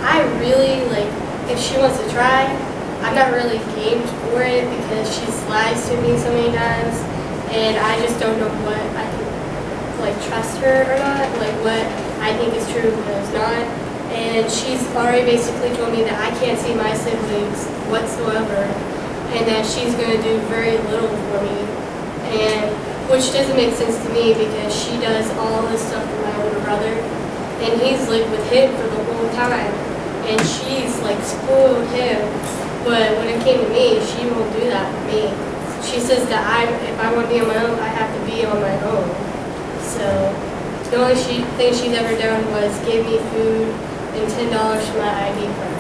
S2: I really, like, if she wants to try, I'm not really game for it because she's lied to me so many times. And I just don't know what I can, like, trust her or not, like what I think is true and what is not. And she's already basically told me that I can't see my siblings whatsoever and that she's going to do very little for me. And which doesn't make sense to me because she does all this stuff for my older brother and he's lived with him for the whole time. And she's like spoiled him, but when it came to me, she won't do that for me. She says that if I want to be on my own, I have to be on my own. So the only thing she's ever done was give me food and $10 for my ID card.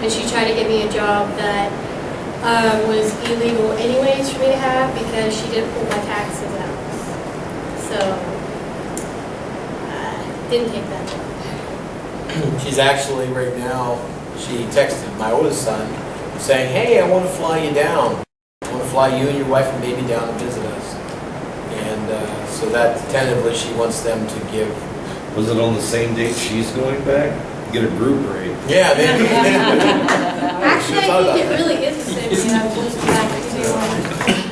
S2: And she tried to get me a job that was illegal anyways for me to have because she didn't pull my taxes out. So didn't take that job.
S1: She's actually, right now, she texted my oldest son saying, hey, I want to fly you down. I want to fly you and your wife and baby down to visit us. And so that tentatively she wants them to give.
S6: Was it on the same date she's going back? Get a group rate.
S1: Yeah,
S2: Actually, I think it really is the same thing I was looking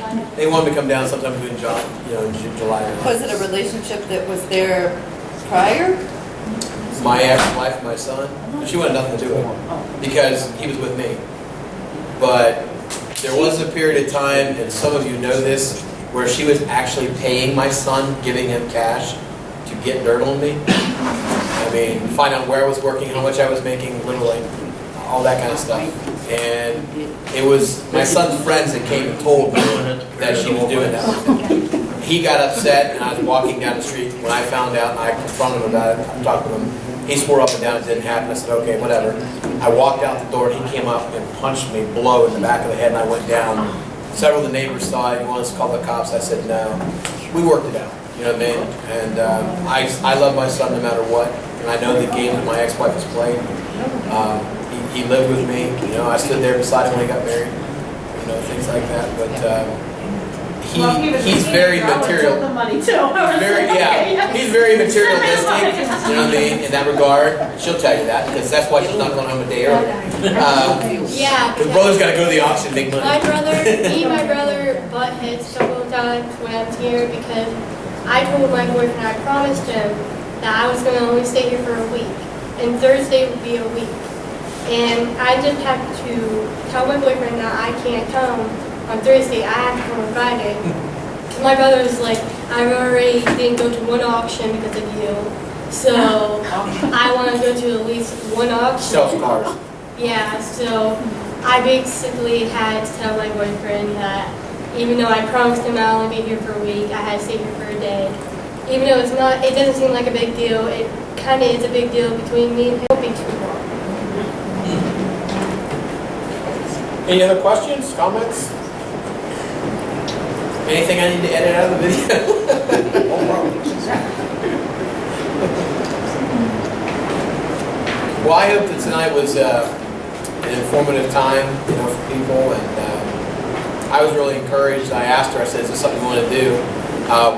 S2: back.
S1: they want me to come down sometime between July and
S4: Was it a relationship that was there prior?
S1: My ex-wife, my son, she wanted nothing to do with it because he was with me. But there was a period of time, and some of you know this, where she was actually paying my son, giving him cash to get dirt on me. I mean, find out where I was working, how much I was making, literally, all that kind of stuff. And it was my son's friends that came and told me that she was doing that. He got upset, and I was walking down the street when I found out, and I confronted him about it. I talked with him. He swore up and down it didn't happen. I said, okay, whatever. I walked out the door, and he came up and punched me below in the back of the head, and I went down. Several of the neighbors saw it. He wanted us to call the cops. I said, no. We worked it out. You know what I mean? And I love my son no matter what. And I know the game that my ex-wife has played. He lived with me. You know, I stood there beside him when he got married. You know, things like that. But he's very material. He's very materialistic. You know what I mean? In that regard, she'll tell you that because that's why she's not going home a day early.
S2: Yeah.
S1: His brother's got to go to the auction and make money.
S2: Me and my brother butt heads several times when I was here because I told my boyfriend I promised him that I was going to only stay here for a week, and Thursday would be a week. And I just have to tell my boyfriend that I can't come on Thursday, I have to come on Friday. My brother was like, I already didn't go to one auction because of you, so I want to go to at least one auction.
S1: Sells cars.
S2: Yeah, so I basically had to tell my boyfriend that even though I promised him I'll only be here for a week, I had to stay here for a day. Even though it doesn't seem like a big deal, it kind of is a big deal between me and him. It won't be too long.
S1: Any other questions, comments? Anything I need to edit out of the video? Well, I hope that tonight was an informative time, for people, and I was really encouraged. I asked her, I said, is this something you want to do?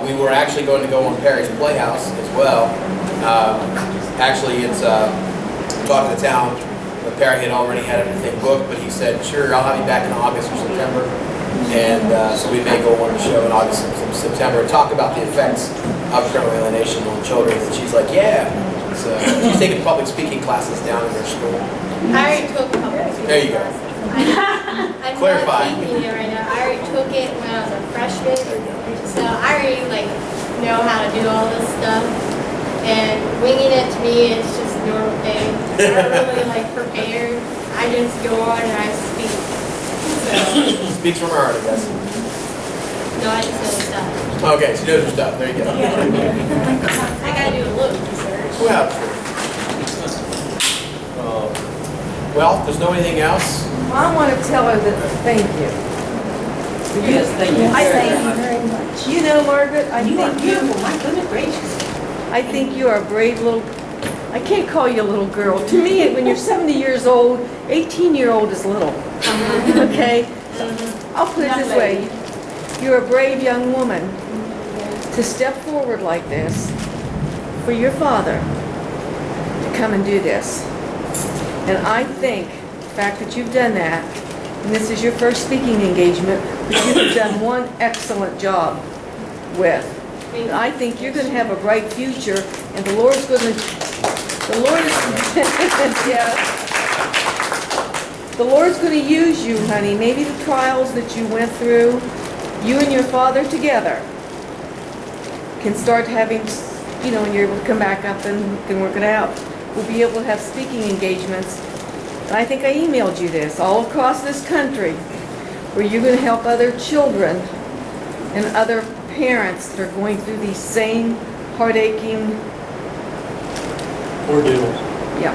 S1: We were actually going to go on Perry's Playhouse as well. Actually, it's talking to town. But Perry had already had everything booked, but he said, sure, I'll have you back in August or September. And so we may go on the show in August and September and talk about the effects of parental alienation on children. And she's like, yeah. So she's taking public speaking classes down in her school.
S2: I already took public speaking
S1: There you go.
S2: classes. I'm
S1: Clarify.
S2: not taking it right now. I already took it when I was a freshman, so I already like know how to do all this stuff. And winging it to me, it's just a normal thing. I'm not really like prepared. I just go on and I speak. So,
S1: Speaks from her heart, I guess.
S2: no, I just know stuff.
S1: Okay, she knows her stuff, there you go.
S2: I gotta do a little research.
S1: Well, well, if there's no anything else,
S12: I want to tell her that, thank you.
S3: Yes, thank you
S12: I
S3: very
S12: thank
S3: much.
S12: you very much. You know, Margaret,
S9: You are beautiful, my goodness gracious.
S12: I think you are a brave little, I can't call you a little girl. To me, when you're 70 years old, 18-year-old is little. Okay? I'll put it this way. You're a brave young woman to step forward like this for your father to come and do this. And I think the fact that you've done that, and this is your first speaking engagement, that you've done one excellent job with. I think you're going to have a bright future, and the Lord is, yeah. The Lord's going to use you, honey. Maybe the trials that you went through, you and your father together can start having, you know, when you're able to come back up and can work it out. We'll be able to have speaking engagements. And I think I emailed you this, all across this country, where you're going to help other children and other parents that are going through these same heart-aching,
S5: Ordeal.
S12: yeah.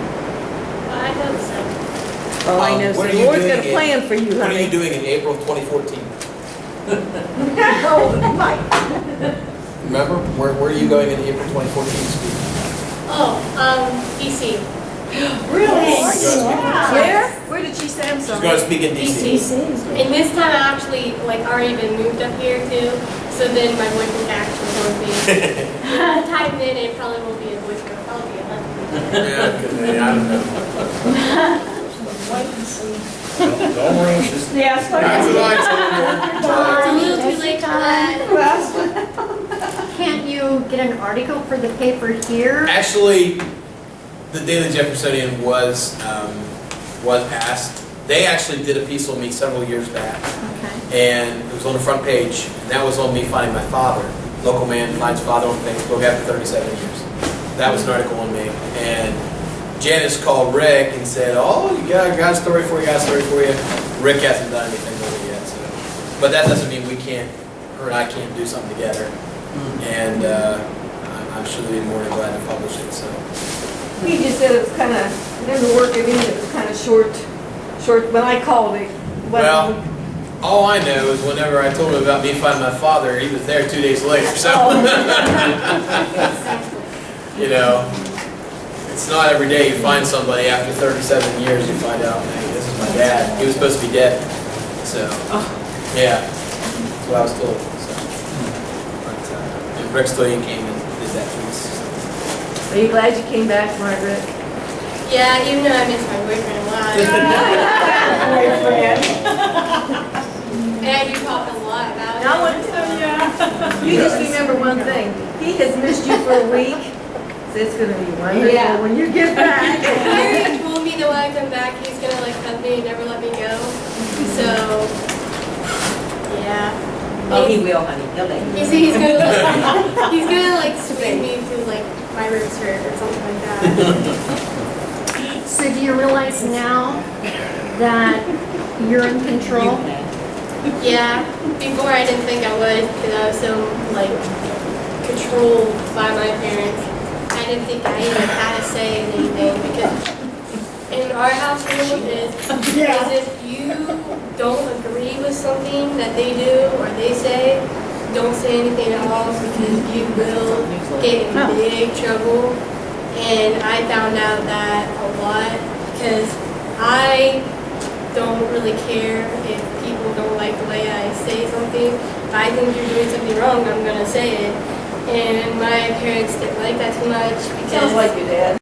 S2: I hope so.
S12: Oh, I know, so
S1: what are
S12: the
S1: you
S12: Lord's
S1: doing
S12: got a plan for you,
S1: what are you
S12: honey.
S1: doing in April of 2014?
S12: Oh, Mike.
S1: Remember, where are you going in April 2014 to speak?
S2: Oh, DC.
S12: Really?
S1: She's going to speak-
S12: Where? Where did she say? I'm
S1: She's
S12: sorry.
S1: going to speak in DC.
S2: And this time I actually like already been moved up here too, so then my voice can actually work me. Type in it probably won't be a voice, but it'll probably be a husband.
S1: Yeah, 'cause I don't know. Don't rush this.
S9: Yeah,
S1: That's what I told her.
S2: It's a little too late for that.
S11: Can't you get an article for the paper here?
S1: Actually, the Daily Jeffersonian was asked. They actually did a piece on me several years back,
S11: Okay.
S1: and it was on the front page, and that was on me finding my father. Local man finds father on Facebook after 37 years. That was an article on me, and Janice called Rick and said, "Oh, got a story for you, Rick hasn't done anything with it yet, so. But that doesn't mean we can't, her and I can't do something together. And I'm sure they'd be more than glad to publish it, so.
S12: He just said it was kind of, didn't work, I mean, it was kind of short, when I called it.
S1: Well, all I know is whenever I told him about me finding my father, he was there 2 days later, so. You know, it's not every day you find somebody after 37 years, you find out, hey, this is my dad. He was supposed to be dead, so, yeah, that's what I was told, so. But, and Rick Stillian came and did that piece. So.
S12: Are you glad you came back, Margaret?
S2: Yeah, even though I miss my boyfriend a lot. And I do talk a lot about it.
S12: I want to tell you. You just remember one thing, he has missed you for a week, so it's gonna be wonderful
S9: Yeah.
S12: when you get back.
S2: He already told me that when I come back, he's gonna like hug me and never let me go. So, yeah.
S9: Oh, he will, honey, he'll let you.
S2: He's gonna like swing me to like my ribs hurt or something like that.
S11: So do you realize now that you're in control?
S2: Yeah, before I didn't think I would because I was so like controlled by my parents. I didn't think I even had to say anything because in our household is if you don't agree with something that they do or they say, don't say anything at all because you will get in big trouble. And I found out that a lot because I don't really care if people don't like the way I say something. If I think you're doing something wrong, I'm going to say it. And my parents didn't like that too much because
S12: Sounds like your dad.